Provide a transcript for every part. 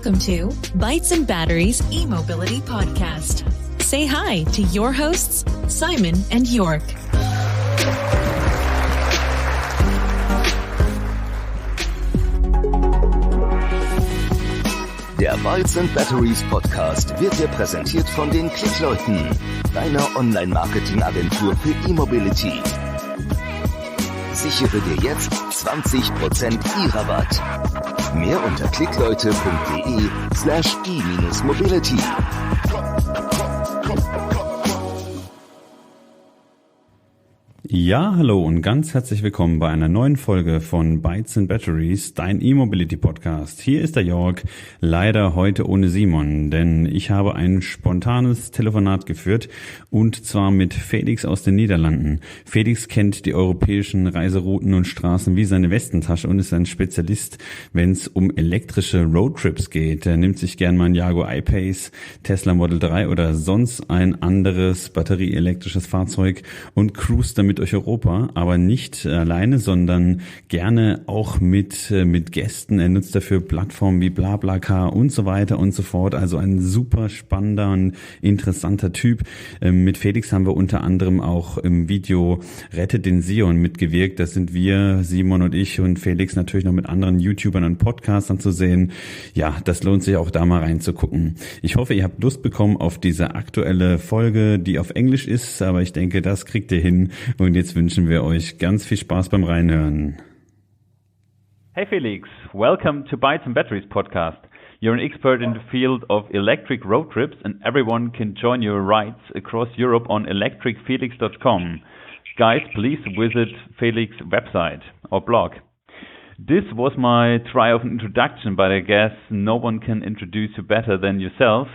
Welcome to Bytes and Batteries e-mobility podcast. Say hi to your hosts, Simon and York. Der Bytes and Batteries Podcast wird dir präsentiert von den Klickleuten, deiner Online-Marketing-Agentur für E-Mobility. Sichere dir jetzt 20% E-Rabatt. Mehr unter klickleute.de/e-mobility. Ja, hallo und ganz herzlich willkommen bei einer neuen Folge von Bytes and Batteries, dein E-Mobility-Podcast. Hier ist der Jörg, leider heute ohne Simon, denn ich habe ein spontanes Telefonat geführt und zwar mit Felix aus den Niederlanden. Felix kennt die europäischen Reiserouten und Straßen wie seine Westentasche und ist ein Spezialist, wenn es um elektrische Roadtrips geht. Er nimmt sich gern mal ein Jaguar I-Pace, Tesla Model 3 oder sonst ein anderes batterieelektrisches Fahrzeug und cruist damit durch Europa, aber nicht alleine, sondern gerne auch mit Gästen. Er nutzt dafür Plattformen wie BlaBlaCar und so weiter und so fort. Also ein super spannender und interessanter Typ. Mit Felix haben wir unter anderem auch im Video Rettet den Sion mitgewirkt. Das sind wir, Simon und ich und Felix natürlich noch mit anderen YouTubern und Podcastern zu sehen. Ja, das lohnt sich auch da mal reinzugucken. Ich hoffe, ihr habt Lust bekommen auf diese aktuelle Folge, die auf Englisch ist, aber ich denke, das kriegt ihr hin. Und jetzt wünschen wir euch ganz viel Spaß beim Reinhören. Hey Felix, welcome to Bytes and Batteries podcast. You're an expert in the field of electric road trips and everyone can join your rides across Europe on electricfelix.com. Guys, please visit Felix's website or blog. This was my try of an introduction, but I guess no one can introduce you better than yourself.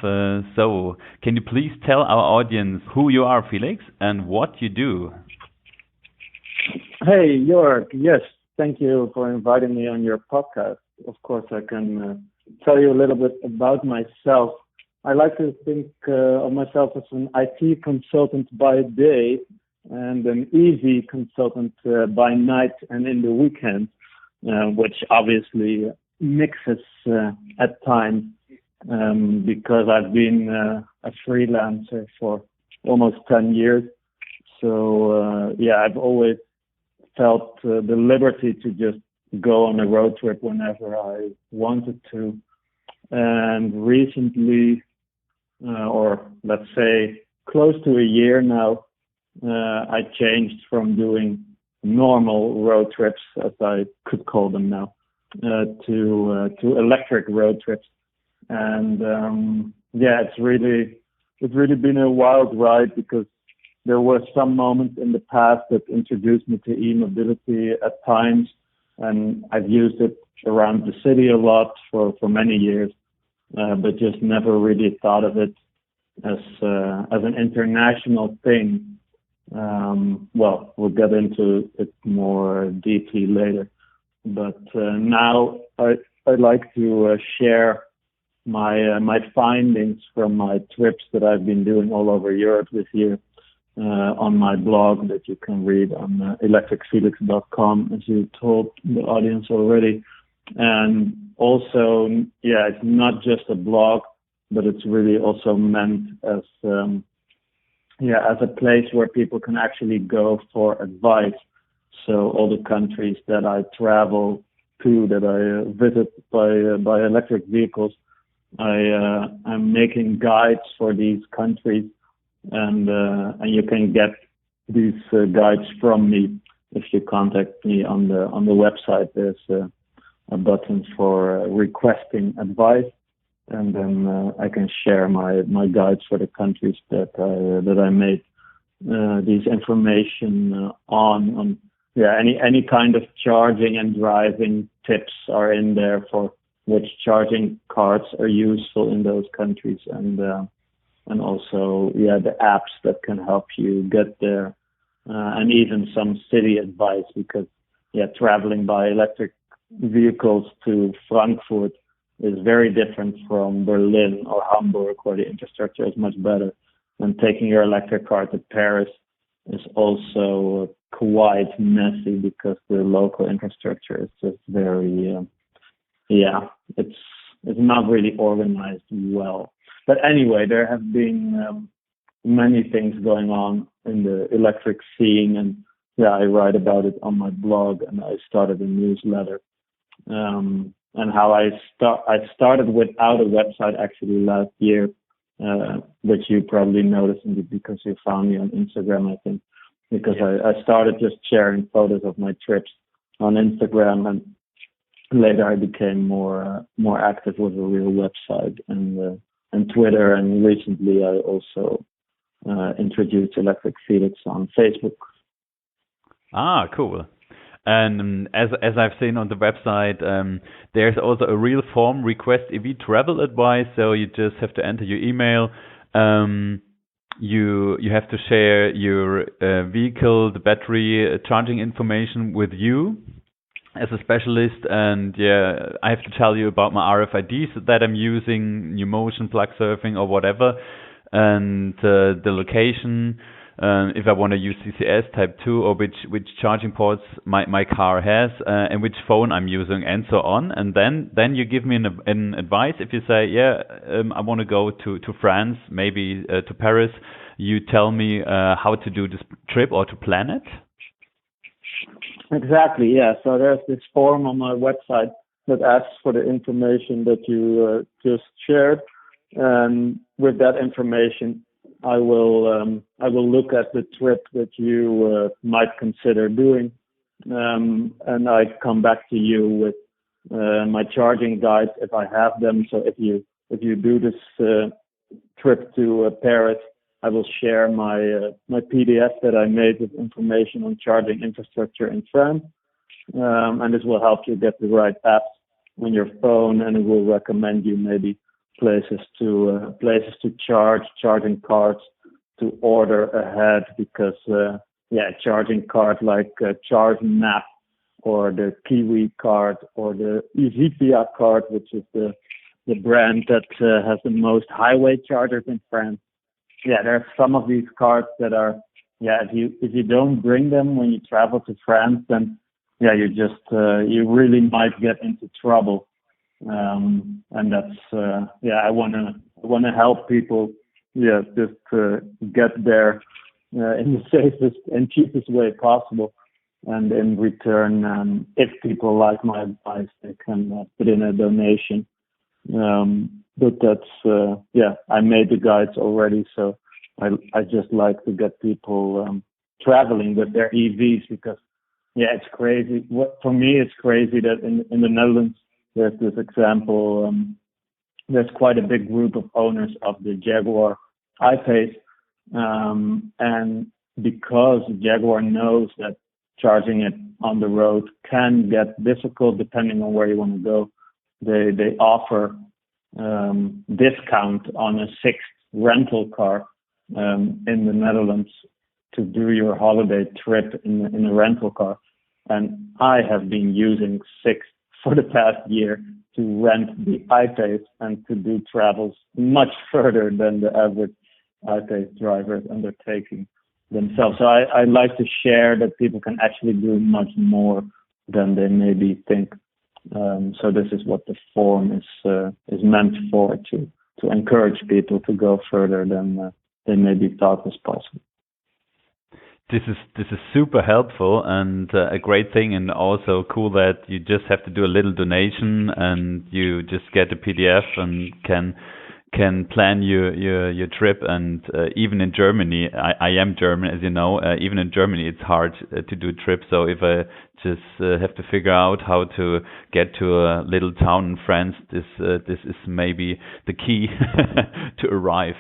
So, can you please tell our audience who you are, Felix, and what you do? Hey, York. Yes, thank you for inviting me on your podcast. Of course, I can tell you a little bit about myself. I like to think of myself as an IT consultant by day and an EV consultant by night and in the weekend, which obviously mixes at times because I've been a freelancer for almost 10 years. So, I've always felt the liberty to just go on a road trip whenever I wanted to. And recently, or let's say close to a year now, I changed from doing normal road trips, as I could call them now, to electric road trips. And it's really been a wild ride because there were some moments in the past that introduced me to e-mobility at times, and I've used it around the city a lot for many years, but just never really thought of it as an international thing. We'll get into it more deeply later, but now I'd like to share my findings from my trips that I've been doing all over Europe this year. On my blog that you can read on electricfelix.com, as you told the audience already. And also, it's not just a blog, but it's really also meant as a place where people can actually go for advice. So all the countries that I travel to, that I visit by electric vehicles, I'm making guides for these countries. And you can get these guides from me if you contact me on the website. There's a button for requesting advice, and then I can share my guides for the countries that I made these information on. Any kind of charging and driving tips are in there for which charging cards are useful in those countries, and also, the apps that can help you get there, and even some city advice, because, traveling by electric vehicles to Frankfurt is very different from Berlin or Hamburg, where the infrastructure is much better. And taking your electric car to Paris is also quite messy because the local infrastructure is just very, it's is not really organized well. But anyway, there have been many things going on in the electric scene, and I write about it on my blog, and I started a newsletter. And how I started without a website actually last year, which you probably noticed because you found me on Instagram, I think, because I started just sharing photos of my trips on Instagram, and later I became more active with a real website and Twitter, and recently I also introduced Electric Felix on Facebook. Ah, cool. And as I've seen on the website, there's also a real form, request EV travel advice. So you just have to enter your email. You have to share your vehicle, the battery, charging information with you as a specialist. And I have to tell you about my RFIDs that I'm using, new motion, plug surfing, or whatever, and the location. If I want to use CCS Type 2, or which charging ports my car has, and which phone I'm using, and so on. And then you give me an advice. If you say, I want to go to France, maybe to Paris, you tell me how to do this trip or to plan it? Exactly, yeah. So there's this form on my website that asks for the information that you just shared. And with that information, I will look at the trip that you might consider doing, and I come back to you with my charging guides if I have them. So if you do this trip to Paris, I will share my PDF that I made with information on charging infrastructure in France, and this will help you get the right apps on your phone, and it will recommend you maybe places to charge, charging cards to order ahead, because charging card like Charge Map or the Kiwi card or the Easypia card, which is the brand that has the most highway chargers in France. There are some of these cards that are if you don't bring them when you travel to France, then you just you really might get into trouble. And that's I want to help people just get there in the safest and cheapest way possible, and in return, if people like my advice, they can put in a donation. But that's I made the guides already, so I just like to get people traveling with their EVs, because it's crazy. For me, it's crazy that in the Netherlands, there's this example, there's quite a big group of owners of the Jaguar I-Pace, and because Jaguar knows that charging it on the road can get difficult depending on where you want to go, they offer discount on a sixth rental car in the Netherlands to do your holiday trip in a rental car. And I have been using Sixt for the past year to rent the I-Pace and to do travels much further than the average I-Pace driver is undertaking themselves. So I like to share that people can actually do much more than they maybe think. So this is what the form is meant for, to encourage people to go further than they maybe thought was possible. This is super helpful and a great thing, and also cool that you just have to do a little donation and you just get a PDF and can plan your trip. And even in Germany, I am German, as you know, even in Germany it's hard to do a trip. So if I just have to figure out how to get to a little town in France, this is maybe the key to arrive.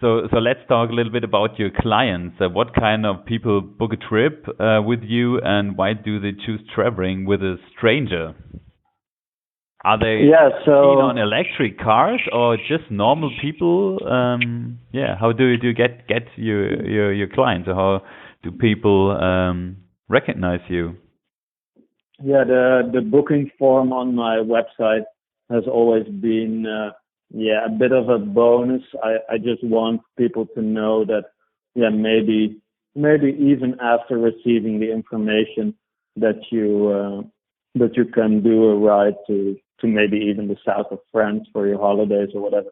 So let's talk a little bit about your clients. What kind of people book a trip with you, and why do they choose traveling with a stranger? Are they keen on electric cars or just normal people? How do you get your clients? Or how do people recognize you? The booking form on my website has always been a bit of a bonus. I just want people to know that maybe even after receiving the information that you that you can do a ride to maybe even the south of France for your holidays or whatever.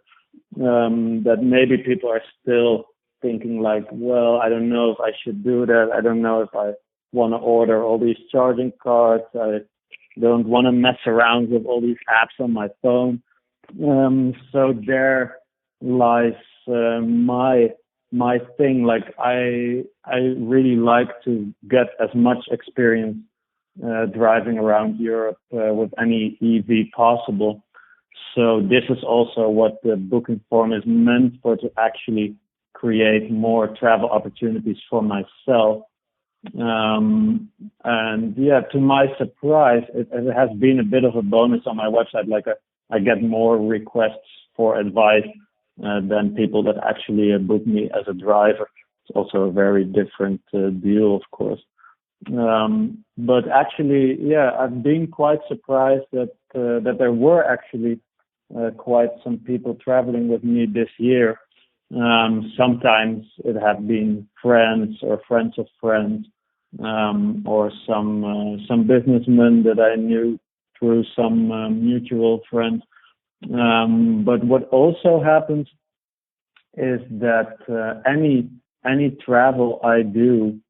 That maybe people are still thinking like, well, I don't know if I should do that. I don't know if I want to order all these charging cards. I don't want to mess around with all these apps on my phone. So there lies my thing. Like I really like to get as much experience driving around Europe with any EV possible. So this is also what the booking form is meant for, to actually create more travel opportunities for myself. And yeah, to my surprise, it has been a bit of a bonus on my website. Like I get more requests for advice than people that actually book me as a driver. It's also a very different deal, of course. But actually, yeah, I've been quite surprised that there were actually quite some people traveling with me this year. Sometimes it have been friends or friends of friends, or some businessmen that I knew through some mutual friends. But what also happens is that any travel I do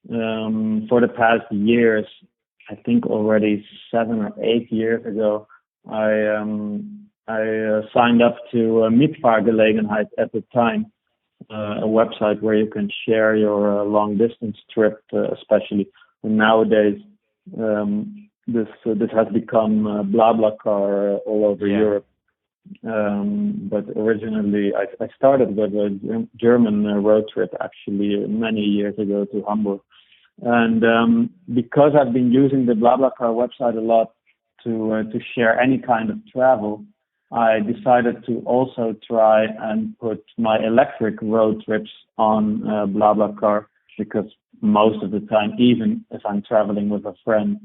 for the past years, I think already 7 or 8 years ago, I signed up to Mietfahrgelegenheit at the time, a website where you can share your long distance trip, especially. And nowadays, this has become BlaBlaCar all over Europe. But originally, I started with a German road trip actually many years ago to Hamburg. And because I've been using the BlaBlaCar website a lot to share any kind of travel, I decided to also try and put my electric road trips on BlaBlaCar, because most of the time, even if I'm traveling with a friend,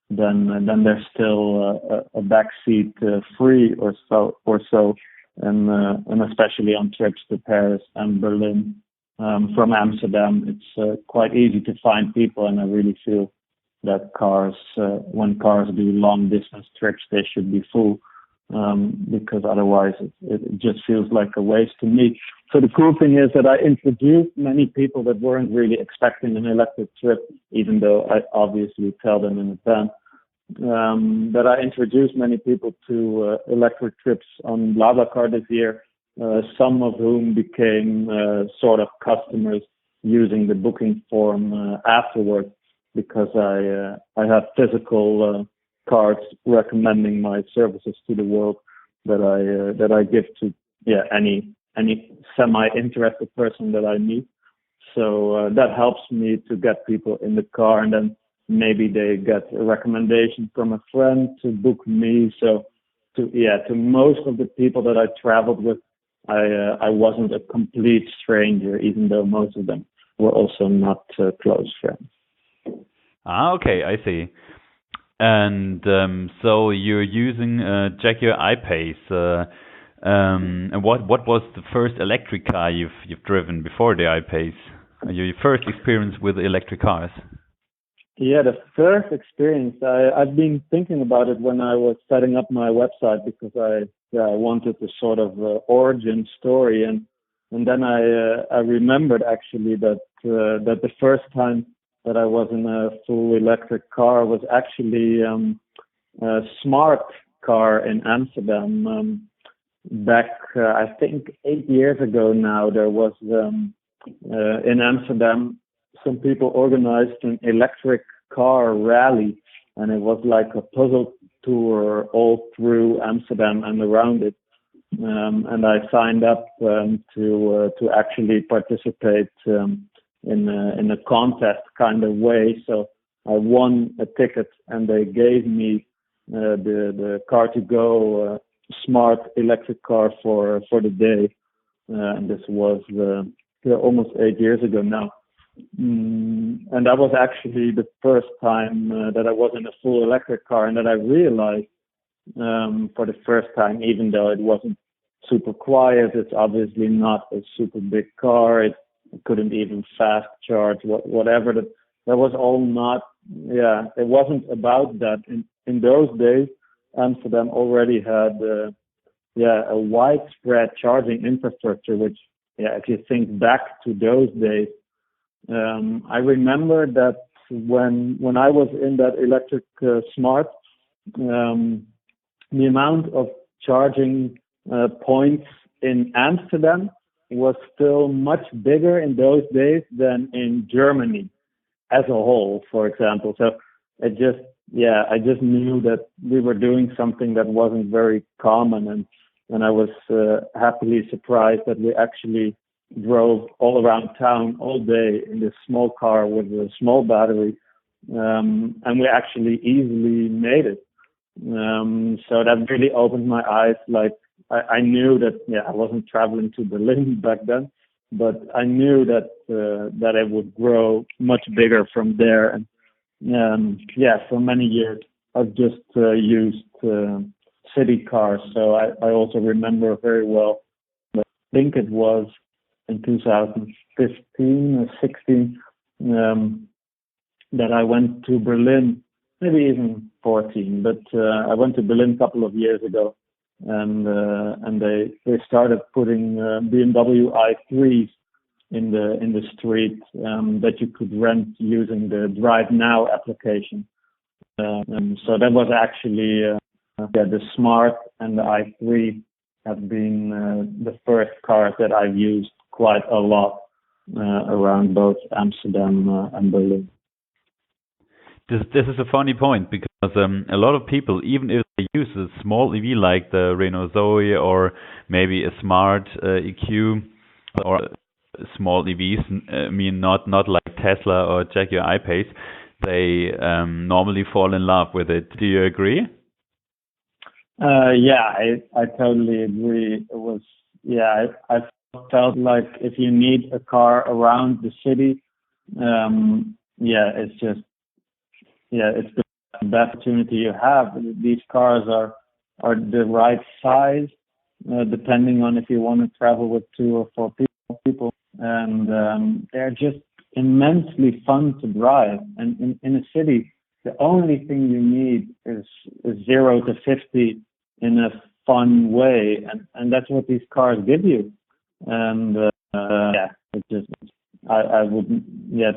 then there's still a backseat free or so, and especially on trips to Paris and Berlin. From Amsterdam, it's quite easy to find people, and I really feel that when cars do long distance trips, they should be full, because otherwise it just feels like a waste to me. So the cool thing is that I introduced many people that weren't really expecting an electric trip, even though I obviously tell them in advance. That I introduced many people to electric trips on BlaBlaCar this year, some of whom became sort of customers using the booking form afterwards, because I have physical cards recommending my services to the world that I give to any semi-interested person that I meet. So that helps me to get people in the car, and then maybe they get a recommendation from a friend to book me. So to most of the people that I traveled with, I wasn't a complete stranger, even though most of them were also not close friends. Okay, I see. And so you're using Check Your iPace. And what was the first electric car you've driven before the iPace? Your first experience with electric cars? Yeah, the first experience, I've been thinking about it when I was setting up my website, because I wanted a sort of origin story, and then I remembered actually that the first time that I was in a full electric car was actually a smart car in Amsterdam. Back, I think 8 years ago now, there was in Amsterdam, some people organized an electric car rally, and it was like a puzzle tour all through Amsterdam and around it. And I signed up to actually participate in a contest kind of way. So I won a ticket, and they gave me the car to go smart electric car for the day. And this was almost 8 years ago now. And that was actually the first time that I was in a full electric car, and that I realized for the first time, even though it wasn't super quiet, it's obviously not a super big car, it couldn't even fast charge, whatever, that was all not, it wasn't about that in those days, Amsterdam already had a widespread charging infrastructure, which, if you think back to those days, I remember that when I was in that electric smart, the amount of charging points in Amsterdam was still much bigger in those days than in Germany as a whole, for example. So I just knew that we were doing something that wasn't very common, and I was happily surprised that we actually drove all around town all day in this small car with a small battery, and we actually easily made it. So that really opened my eyes. Like I knew that I wasn't traveling to Berlin back then, but I knew that it would grow much bigger from there. And for many years I've just used city cars. So I also remember very well. I think it was in 2015 or 16 that I went to Berlin, maybe even 14. But I went to Berlin a couple of years ago, and they started putting BMW i3s in the street that you could rent using the Drive Now application. And so that was actually the Smart and the i3 have been the first cars that I've used quite a lot around both Amsterdam and Berlin. This is a funny point because a lot of people, even if they use a small EV like the Renault Zoe or maybe a Smart EQ or small EVs, not like Tesla or Jaguar I-Pace, they normally fall in love with it. Do you agree? I totally agree. It was, I felt like if you need a car around the city, it's the best opportunity you have. These cars are the right size, depending on if you want to travel with 2 or 4 people, and they're just immensely fun to drive. And in a city, the only thing you need is 0 to 50 in a fun way, and that's what these cars give you. And I would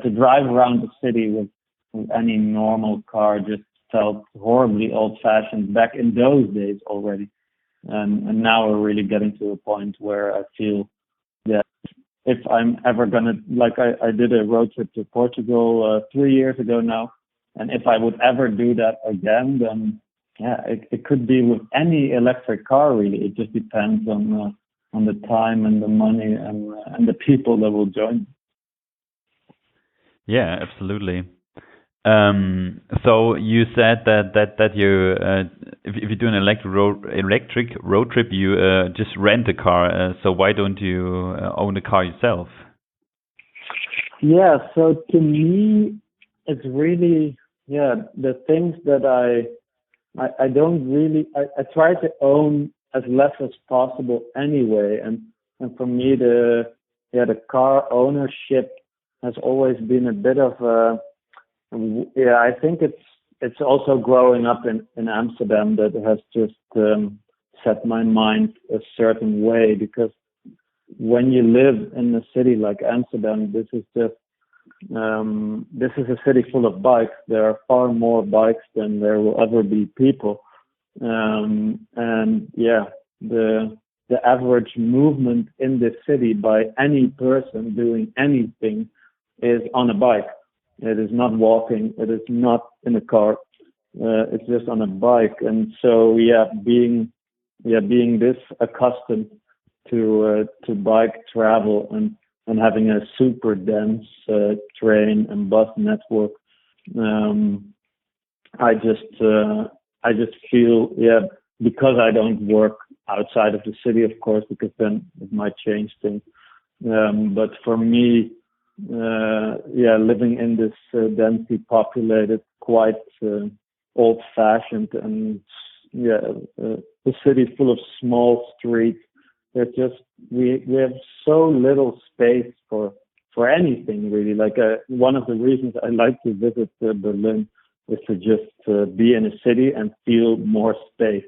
to drive around the city with any normal car just felt horribly old-fashioned back in those days already, and now we're really getting to a point where I feel if I'm ever gonna, like I did a road trip to Portugal 3 years ago now, and if I would ever do that again, then it could be with any electric car really. It just depends on the time and the money and the people that will join. Yeah, absolutely. So you said that you if you do an electric road trip, you just rent a car. So why don't you own a car yourself? Yeah. So to me, it's really the things that I don't really I try to own as less as possible anyway, and for me the car ownership has always been a bit of a I think it's also growing up in Amsterdam that has just set my mind a certain way, because when you live in a city like Amsterdam, this is a city full of bikes. There are far more bikes than there will ever be people, and the average movement in this city by any person doing anything is on a bike. It is not walking. It is not in a car. It's just on a bike. And so, being this accustomed to bike travel and having a super dense train and bus network, I just feel because I don't work outside of the city, of course, because then it might change things. But for me, living in this densely populated, quite old-fashioned, and a city full of small streets. There's just we have so little space for anything really. Like one of the reasons I like to visit Berlin is to just be in a city and feel more space,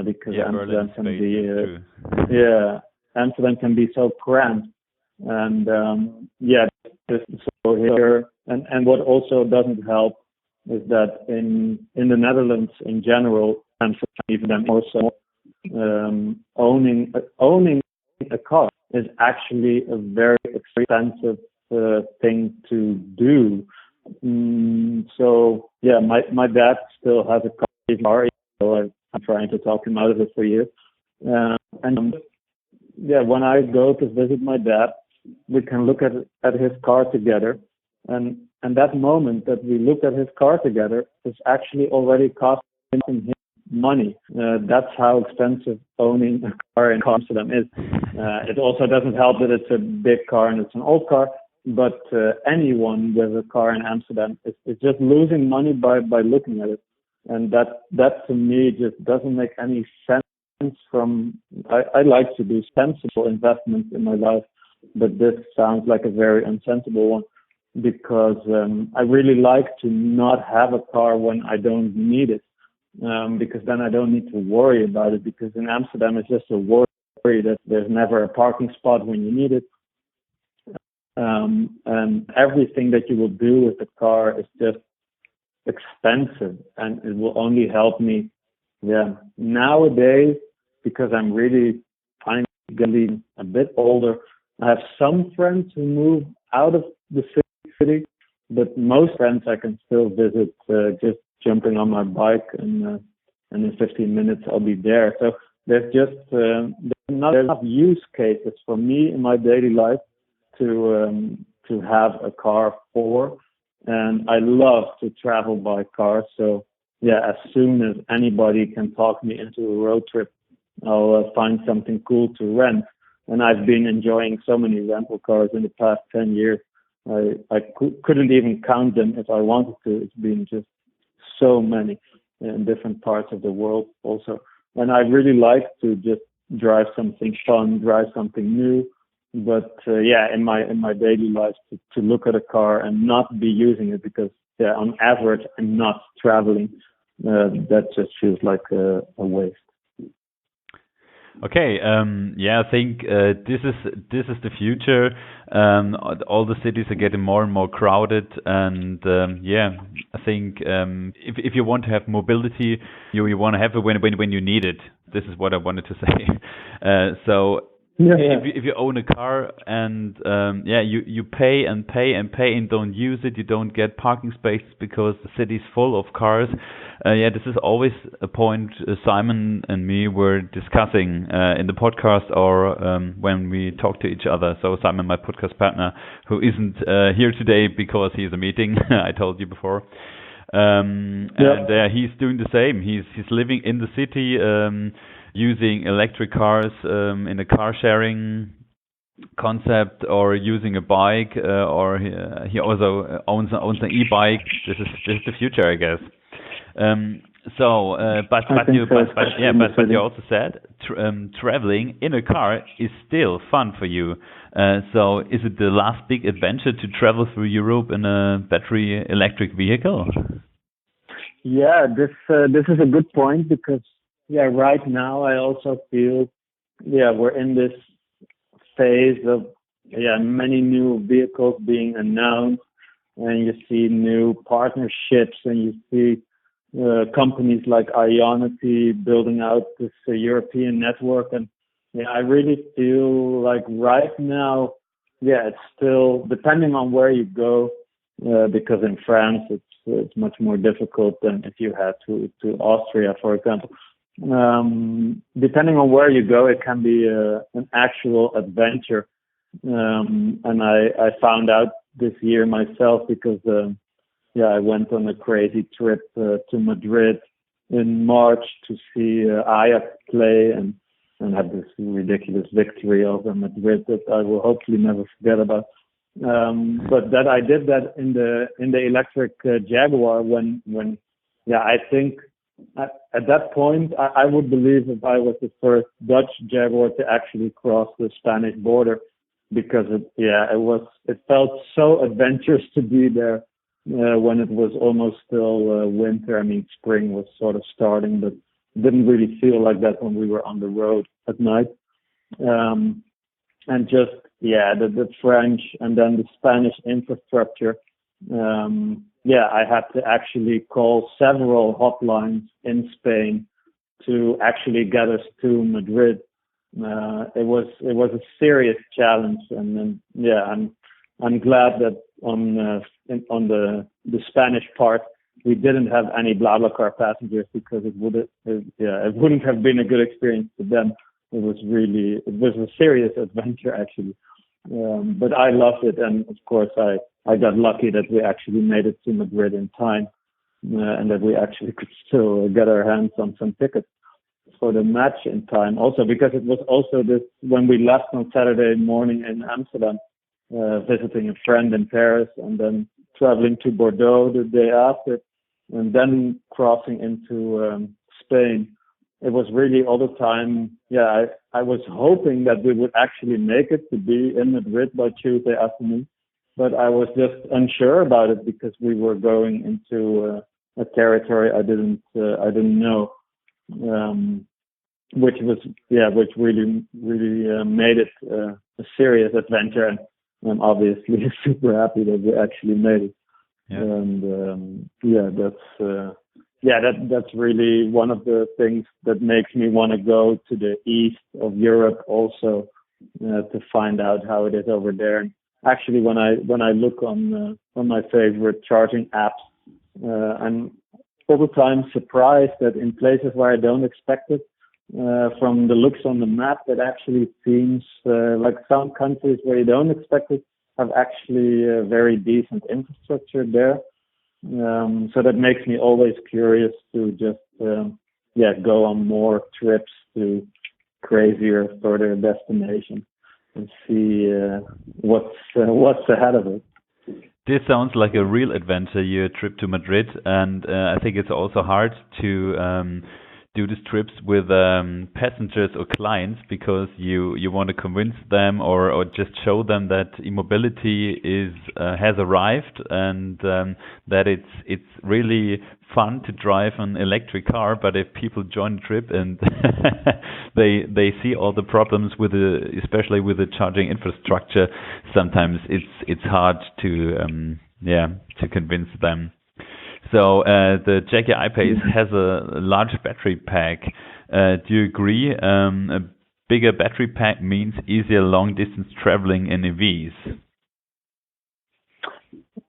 because Amsterdam can be Amsterdam can be so cramped, and so here, and what also doesn't help is that in the Netherlands in general, Amsterdam even also, owning a car is actually a very expensive thing to do. So yeah, my dad still has a car, so I'm trying to talk him out of it for years. And when I go to visit my dad, we can look at his car together, and that moment that we look at his car together is actually already costing him money. That's how expensive owning a car in Amsterdam is. It also doesn't help that it's a big car and it's an old car, but anyone with a car in Amsterdam is just losing money by looking at it, and that to me just doesn't make any sense. I like to do sensible investments in my life, but this sounds like a very unsensible one, because I really like to not have a car when I don't need it, because then I don't need to worry about it, because in Amsterdam it's just a worry that there's never a parking spot when you need it, and everything that you will do with the car is just expensive, and it will only help me nowadays, because I'm really finally getting a bit older. I have some friends who move out of the city, but most friends I can still visit just jumping on my bike, and in 15 minutes I'll be there. So there's just there's not enough use cases for me in my daily life to have a car for, and I love to travel by car. So as soon as anybody can talk me into a road trip, I'll find something cool to rent. And I've been enjoying so many rental cars in the past 10 years. I couldn't even count them if I wanted to. It's been just so many in different parts of the world also. And I really like to just drive something fun, drive something new. But in my daily life, to look at a car and not be using it, because on average I'm not traveling, that just feels like a waste. Okay, I think this is the future. All the cities are getting more and more crowded, and I think if you want to have mobility, you want to have it when you need it. This is what I wanted to say. If you own a car and you pay and don't use it, you don't get parking spaces because the city's full of cars. This is always a point Simon and me were discussing in the podcast, or when we talk to each other. So Simon, my podcast partner, who isn't here today because he's a meeting, I told you before. And he's doing the same. He's living in the city, using electric cars in a car sharing concept, or using a bike, or he also owns an e-bike. This is the future, I guess. But you also said traveling in a car is still fun for you. So is it the last big adventure to travel through Europe in a battery electric vehicle? Yeah, this is a good point, because right now I also feel we're in this phase of many new vehicles being announced, and you see new partnerships, and you see companies like Ionity building out this European network, and I really feel like right now it's still depending on where you go, because in France it's much more difficult than if you had to Austria, for example. Depending on where you go, it can be an actual adventure, and I found out this year myself, because I went on a crazy trip to Madrid in March to see Ajax play, and had this ridiculous victory over Madrid that I will hopefully never forget about. But that I did that in the electric Jaguar when I think at that point I would believe if I was the first Dutch Jaguar to actually cross the Spanish border, because it felt so adventurous to be there. when it was almost still winter. I mean, spring was sort of starting, but didn't really feel like that when we were on the road at night. And just, the French and then the Spanish infrastructure. I had to actually call several hotlines in Spain to actually get us to Madrid. It was a serious challenge, and I'm glad that on the Spanish part we didn't have any BlaBlaCar passengers, because it wouldn't have been a good experience for them. It was a serious adventure actually, but I loved it, and of course I got lucky that we actually made it to Madrid in time, and that we actually could still get our hands on some tickets for the match in time. Also, because it was also this when we left on Saturday morning in Amsterdam, visiting a friend in Paris, and then traveling to Bordeaux the day after, and then crossing into Spain. It was really all the time. I was hoping that we would actually make it to be in Madrid by Tuesday afternoon, but I was just unsure about it because we were going into a territory I didn't know, which really made it a serious adventure. And I'm obviously super happy that we actually made it. Yeah. And that's really one of the things that makes me want to go to the east of Europe also, to find out how it is over there. And actually, when I look on my favorite charging apps, I'm all the time surprised that in places where I don't expect it, from the looks on the map, it actually seems like some countries where you don't expect it have actually a very decent infrastructure there. So that makes me always curious to just go on more trips to crazier, further destinations and see what's ahead of it. This sounds like a real adventure, your trip to Madrid, and I think it's also hard to do these trips with passengers or clients, because you want to convince them or just show them that e-mobility has arrived, and that it's really fun to drive an electric car. But if people join the trip and they see all the problems especially with the charging infrastructure, sometimes it's hard to convince them. So the Jaguar I-Pace has a large battery pack. Do you agree? A bigger battery pack means easier long-distance traveling in EVs.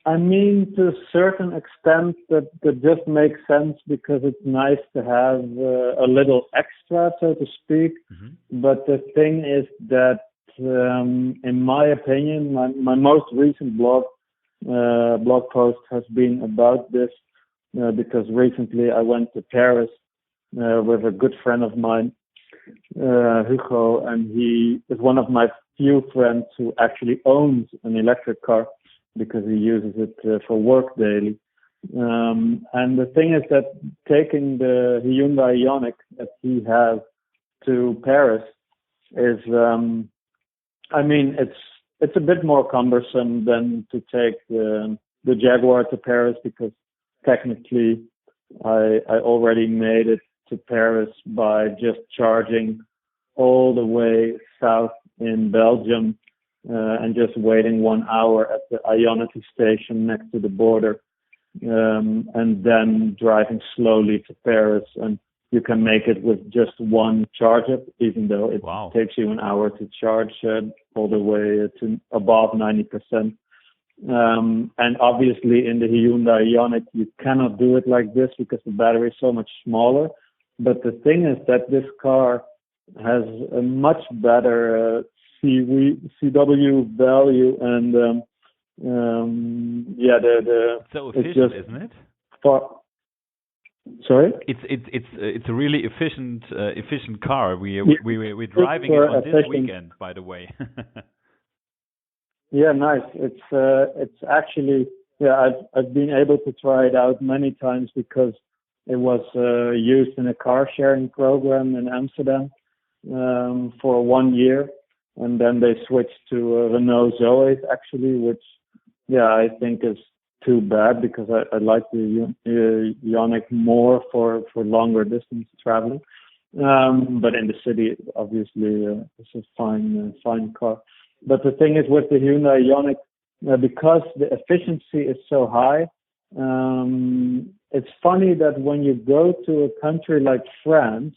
I mean, to a certain extent, that just makes sense, because it's nice to have a little extra, so to speak. Mm-hmm. But the thing is that, in my opinion, my most recent blog post has been about this, because recently I went to Paris with a good friend of mine, Hugo, and he is one of my few friends who actually owns an electric car, because he uses it for work daily. And the thing is that taking the Hyundai Ioniq that he has to Paris is, it's a bit more cumbersome than to take the Jaguar to Paris, because technically I already made it to Paris by just charging all the way south in Belgium, and just waiting 1 hour at the Ionity station next to the border, and then driving slowly to Paris. And you can make it with just one charger, even though it takes you an hour to charge all the way to above 90%. And obviously in the Hyundai Ioniq, you cannot do it like this because the battery is so much smaller. But the thing is that this car has a much better CW value, and so efficient, isn't it? Sorry? It's a really efficient car. We're driving it on this weekend, by the way. Yeah, nice. It's actually, I've been able to try it out many times, because it was used in a car sharing program in Amsterdam for 1 year. And then they switched to Renault Zoe, actually, which, I think is too bad because I like the Ioniq more for longer distance traveling. But in the city, obviously, it's a fine car. But the thing is with the Hyundai Ioniq, because the efficiency is so high, it's funny that when you go to a country like France,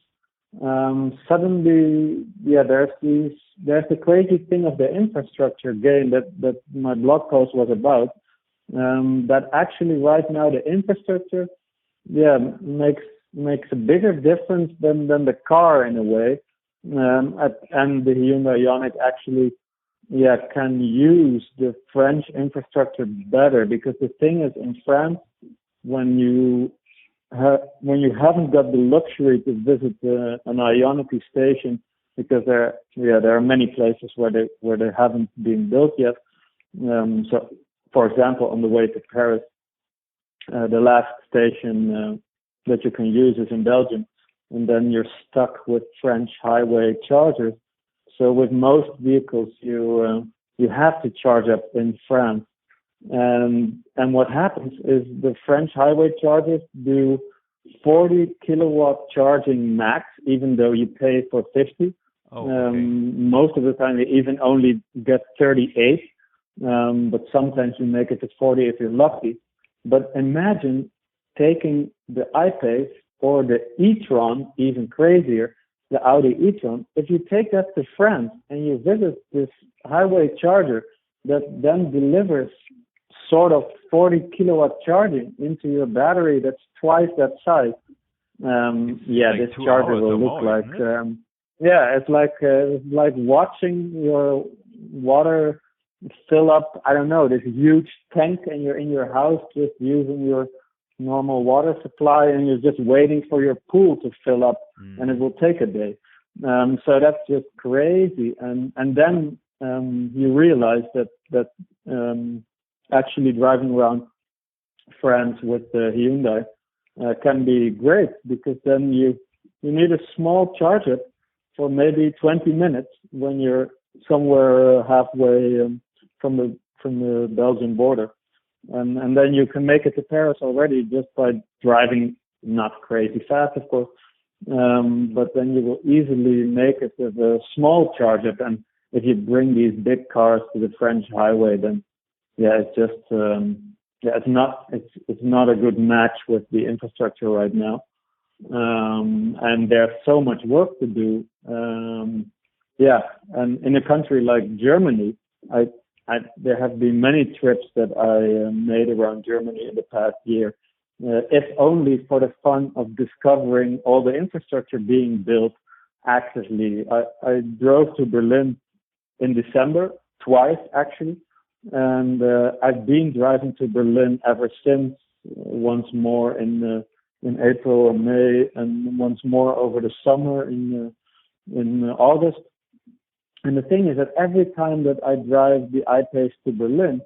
suddenly, there's the crazy thing of the infrastructure gain that my blog post was about. That actually right now the infrastructure, makes a bigger difference than the car in a way. And the Hyundai Ioniq actually, can use the French infrastructure better, because the thing is in France, when you haven't got the luxury to visit an Ioniq station, because there are many places where they haven't been built yet. So, for example, on the way to Paris, the last station that you can use is in Belgium, and then you're stuck with French highway chargers. So with most vehicles, you have to charge up in France, and what happens is the French highway chargers do 40 kilowatt charging max, even though you pay for 50. Most of the time, you even only get 38, but sometimes you make it to 40 if you're lucky. But imagine taking the I-Pace or the e-tron, even crazier, the Audi e-tron. If you take that to France and you visit this highway charger that then delivers sort of 40 kilowatt charging into your battery that's twice that size, this charger will look like, it's like watching your water fill up, I don't know, this huge tank, and you're in your house just using your normal water supply, and you're just waiting for your pool to fill up, and it will take a day. So that's just crazy. And then you realize that actually driving around France with the Hyundai can be great, because then you need a small charger for maybe 20 minutes when you're somewhere halfway from the Belgian border. And then you can make it to Paris already just by driving, not crazy fast, of course, but then you will easily make it with a small charger. And if you bring these big cars to the French highway, then it's just it's not a good match with the infrastructure right now, and there's so much work to do. And in a country like Germany, there have been many trips that I made around Germany in the past year, if only for the fun of discovering all the infrastructure being built actively. I drove to Berlin in December, twice actually, and I've been driving to Berlin ever since, once more in April or May, and once more over the summer in August. And the thing is that every time that I drive the I-Pace to Berlin,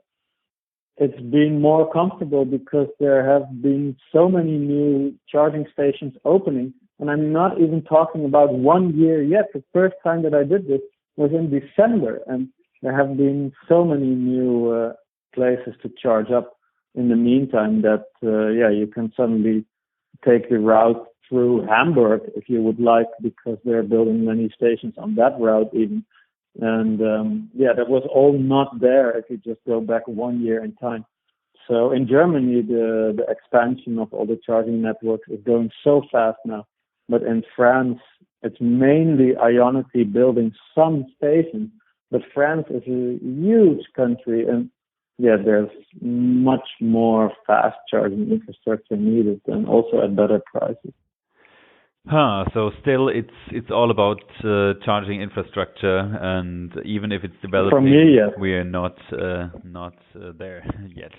it's been more comfortable because there have been so many new charging stations opening. And I'm not even talking about 1 year yet. The first time that I did this was in December. And there have been so many new places to charge up in the meantime that, you can suddenly take the route through Hamburg if you would like, because they're building many stations on that route even. And that was all not there if you just go back 1 year in time. So in Germany, the expansion of all the charging networks is going so fast now. But in France, it's mainly Ionity building some stations. But France is a huge country, and there's much more fast charging infrastructure needed, and also at better prices. So still it's all about charging infrastructure, and even if it's developing, for me, yes. we are not there yet.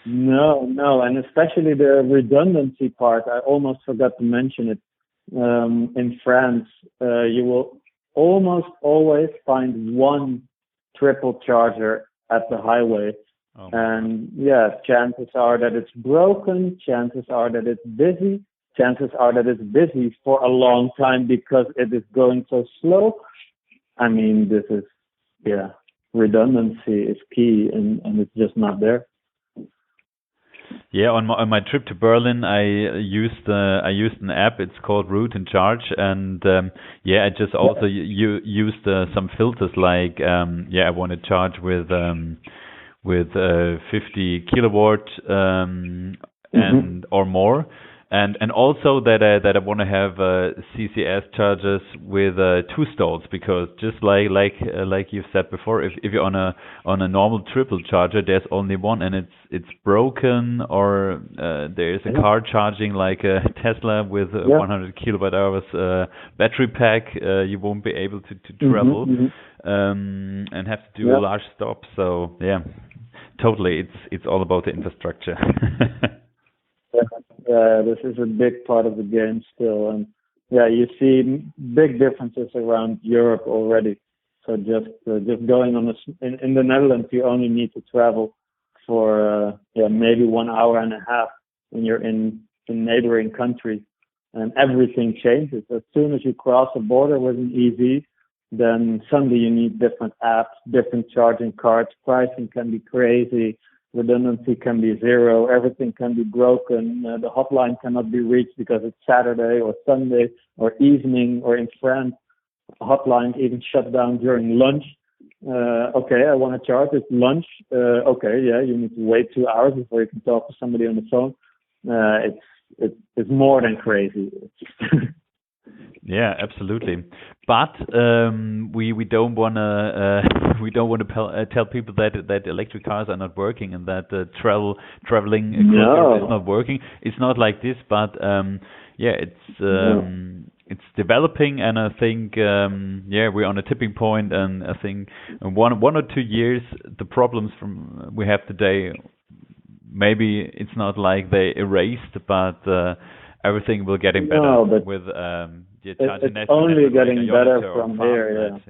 No, and especially the redundancy part. I almost forgot to mention it. In France, you will almost always find one triple charger at the highway. And chances are that it's broken, chances are that it's busy, chances are that it's busy for a long time because it is going so slow. I mean, this is, redundancy is key, and it's just not there. Yeah, on my trip to Berlin, I used an app. It's called Route and Charge, and I just also used some filters like I want to charge with 50 kilowatt and or more, and also that I want to have CCS chargers with 2 stalls, because just like you've said before, if you're on a normal triple charger, there's only one and it's broken, or there's a car charging like a Tesla with 100 kilowatt hours battery pack, you won't be able to travel and have to do a large stop. So totally, it's all about the infrastructure. This is a big part of the game still, and you see big differences around Europe already. So just going on in the Netherlands, you only need to travel for maybe 1 hour and a half when you're in neighboring countries, and everything changes as soon as you cross a border with an EV. Then suddenly you need different apps, different charging cards. Pricing can be crazy. Redundancy can be zero. Everything can be broken. The hotline cannot be reached because it's Saturday or Sunday or evening, or in France, hotlines even shut down during lunch. I want to charge. It's lunch. You need to wait 2 hours before you can talk to somebody on the phone. It's more than crazy. Yeah, absolutely. But we don't want to tell people that electric cars are not working and that traveling across Europe is not working. It's not like this, but it's developing, and I think we're on a tipping point, and I think in one or 2 years the problems we have today, maybe it's not like they erased, but everything will get better with it's only getting better from here.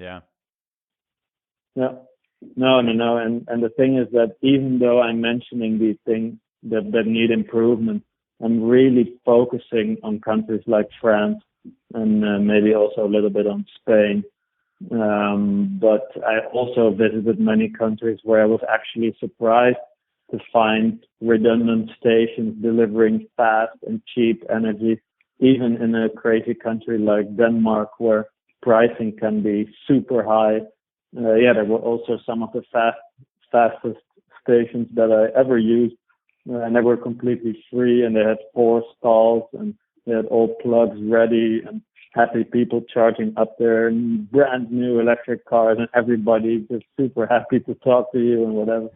No. And the thing is that even though I'm mentioning these things that need improvement, I'm really focusing on countries like France and maybe also a little bit on Spain. But I also visited many countries where I was actually surprised to find redundant stations delivering fast and cheap energy, even in a crazy country like Denmark, where pricing can be super high. There were also some of the fastest stations that I ever used, and they were completely free, and they had 4 stalls, and they had all plugs ready, and happy people charging up their brand new electric cars, and everybody just super happy to talk to you and whatever.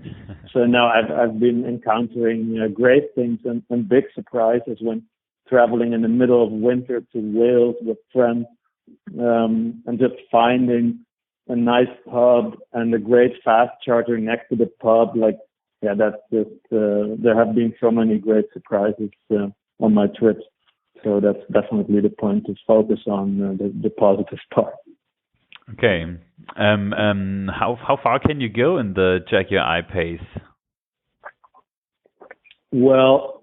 So now I've been encountering great things and big surprises when traveling in the middle of winter to Wales with friends, and just finding a nice pub and a great fast charger next to the pub. That's just there have been so many great surprises on my trips. So that's definitely the point to focus on, the positive part. Okay. How far can you go in the Check Your Eye pace? Well,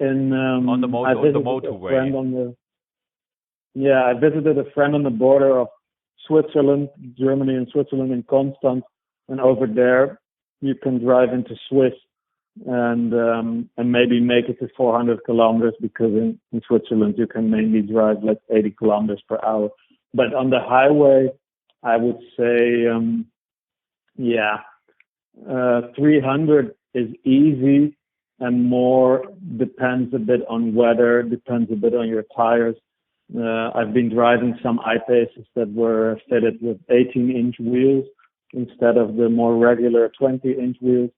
on the motorway. I visited a friend on the border of Switzerland, Germany and Switzerland, in Constance, and over there you can drive into Swiss and maybe make it to 400 kilometers, because in Switzerland you can mainly drive like 80 kilometers per hour. But on the highway, I would say 300 is easy, and more depends a bit on weather, depends a bit on your tires. I've been driving some I-Paces that were fitted with 18-inch wheels instead of the more regular 20-inch wheels.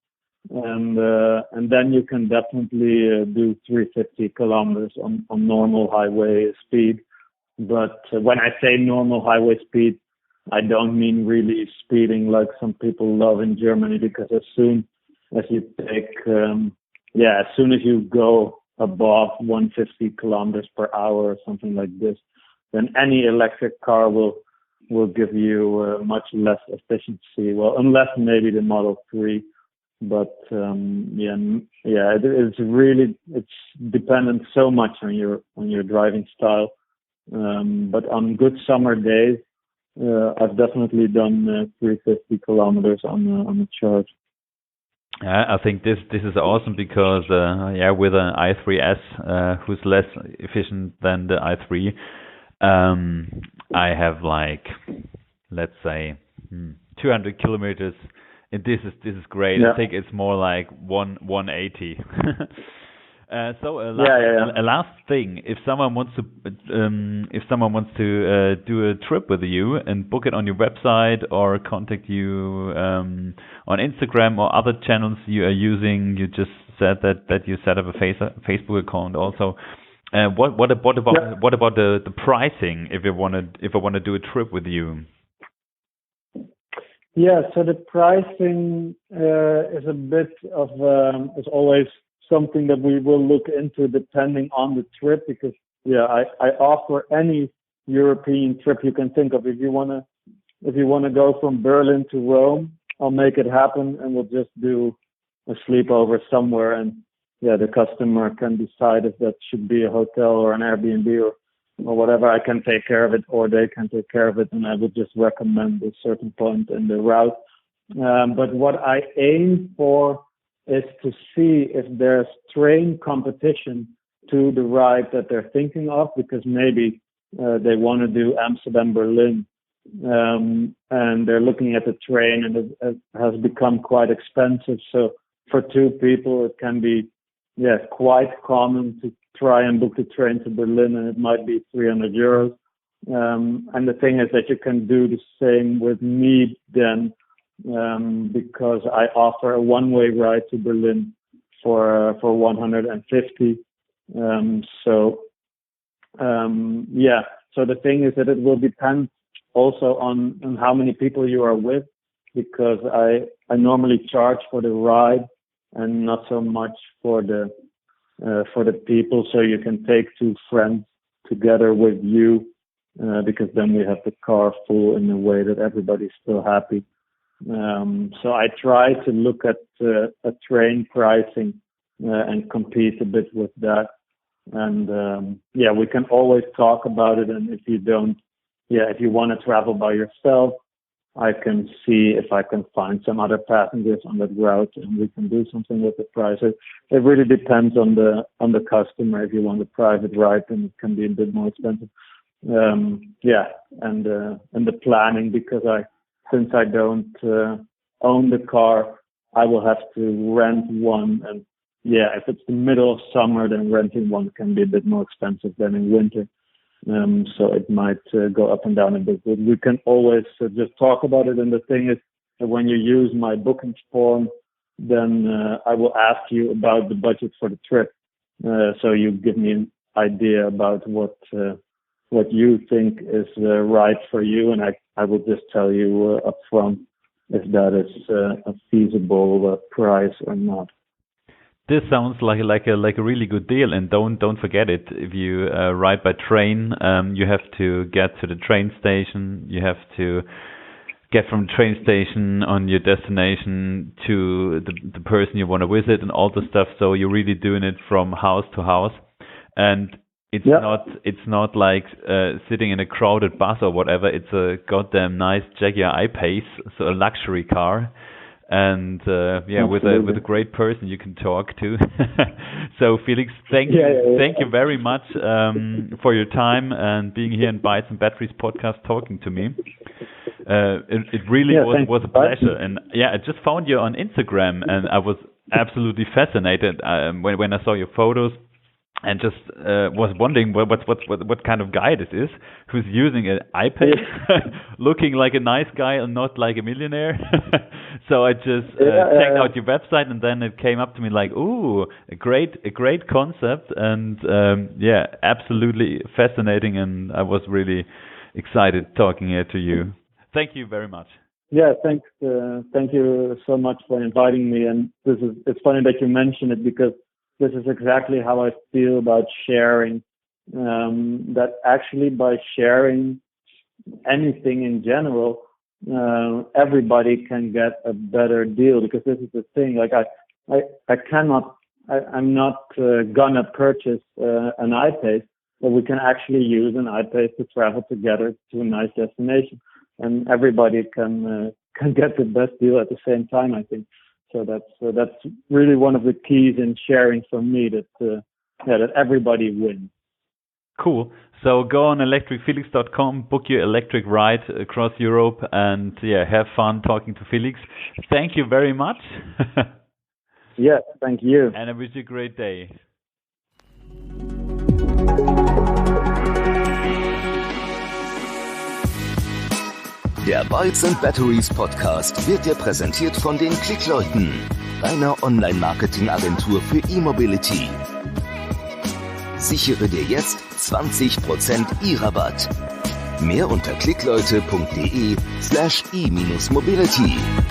And then you can definitely do 350 kilometers on normal highway speed. But when I say normal highway speed, I don't mean really speeding like some people love in Germany, because as soon as you take, as soon as you go above 150 kilometers per hour or something like this, then any electric car will give you much less efficiency. Well, unless maybe the Model 3. But it's dependent so much on your driving style. But on good summer days, I've definitely done 350 kilometers on the charge. I think this is awesome because with an i3s who's less efficient than the i3, I have like, let's say 200 kilometers, and this is great. Yeah. I think it's more like 180. A last thing, if someone wants to do a trip with you and book it on your website or contact you on Instagram or other channels you are using, you just said that you set up a Facebook account also. What about the pricing if I want to do a trip with you? Yeah, so the pricing is a bit of is always something that we will look into depending on the trip, because I offer any European trip you can think of. If you wanna go from Berlin to Rome, I'll make it happen, and we'll just do a sleepover somewhere, and the customer can decide if that should be a hotel or an Airbnb or whatever. I can take care of it, or they can take care of it, and I would just recommend a certain point in the route. But what I aim for is to see if there's train competition to the ride that they're thinking of, because maybe they want to do Amsterdam-Berlin, and they're looking at the train, and it has become quite expensive. So for two people, it can be quite common to try and book the train to Berlin, and it might be 300 euros. And the thing is that you can do the same with me then, because I offer a one-way ride to Berlin for 150. So the thing is that it will depend also on how many people you are with, because I normally charge for the ride and not so much for the people. So you can take two friends together with you, because then we have the car full in a way that everybody's still happy. So I try to look at a train pricing and compete a bit with that. And we can always talk about it. And if you want to travel by yourself, I can see if I can find some other passengers on that route, and we can do something with the price. It really depends on the customer. If you want a private ride, then it can be a bit more expensive. And the planning, because since I don't own the car, I will have to rent one. And if it's the middle of summer, then renting one can be a bit more expensive than in winter. So it might go up and down a bit. But we can always just talk about it. And the thing is that when you use my booking form, then I will ask you about the budget for the trip. So you give me an idea about what you think is right for you, and I will just tell you upfront if that is a feasible price or not. This sounds like a really good deal, and don't forget it. If you ride by train, you have to get to the train station. You have to get from the train station on your destination to the person you want to visit and all the stuff. So you're really doing it from house to house, and it's not like sitting in a crowded bus or whatever. It's a goddamn nice Jaguar I-Pace, so a luxury car. And with a great person you can talk to. So Felix, thank you very much for your time and being here in Bytes and Batteries podcast talking to me. It really was a pleasure. And I just found you on Instagram, and I was absolutely fascinated when I saw your photos. And just was wondering what kind of guy this is, who's using an iPad, looking like a nice guy and not like a millionaire. So I just checked out your website, and then it came up to me like, ooh, a great concept, and absolutely fascinating. And I was really excited talking here to you. Thank you very much. Yeah, thanks. Thank you so much for inviting me. And it's funny that you mention it, because this is exactly how I feel about sharing. That actually by sharing anything in general, everybody can get a better deal. Because this is the thing. Like I'm not gonna purchase an iPace, but we can actually use an iPace to travel together to a nice destination, and everybody can get the best deal at the same time, I think. So that's really one of the keys in sharing for me, that everybody wins. Cool. So go on electricfelix.com, book your electric ride across Europe, and have fun talking to Felix. Thank you very much. Yes, thank you. And I wish you a great day. Der Bytes and Batteries Podcast wird dir präsentiert von den Klickleuten, deiner Online-Marketing-Agentur für E-Mobility. Sichere dir jetzt 20% E-Rabatt. Mehr unter klickleute.de/e-mobility.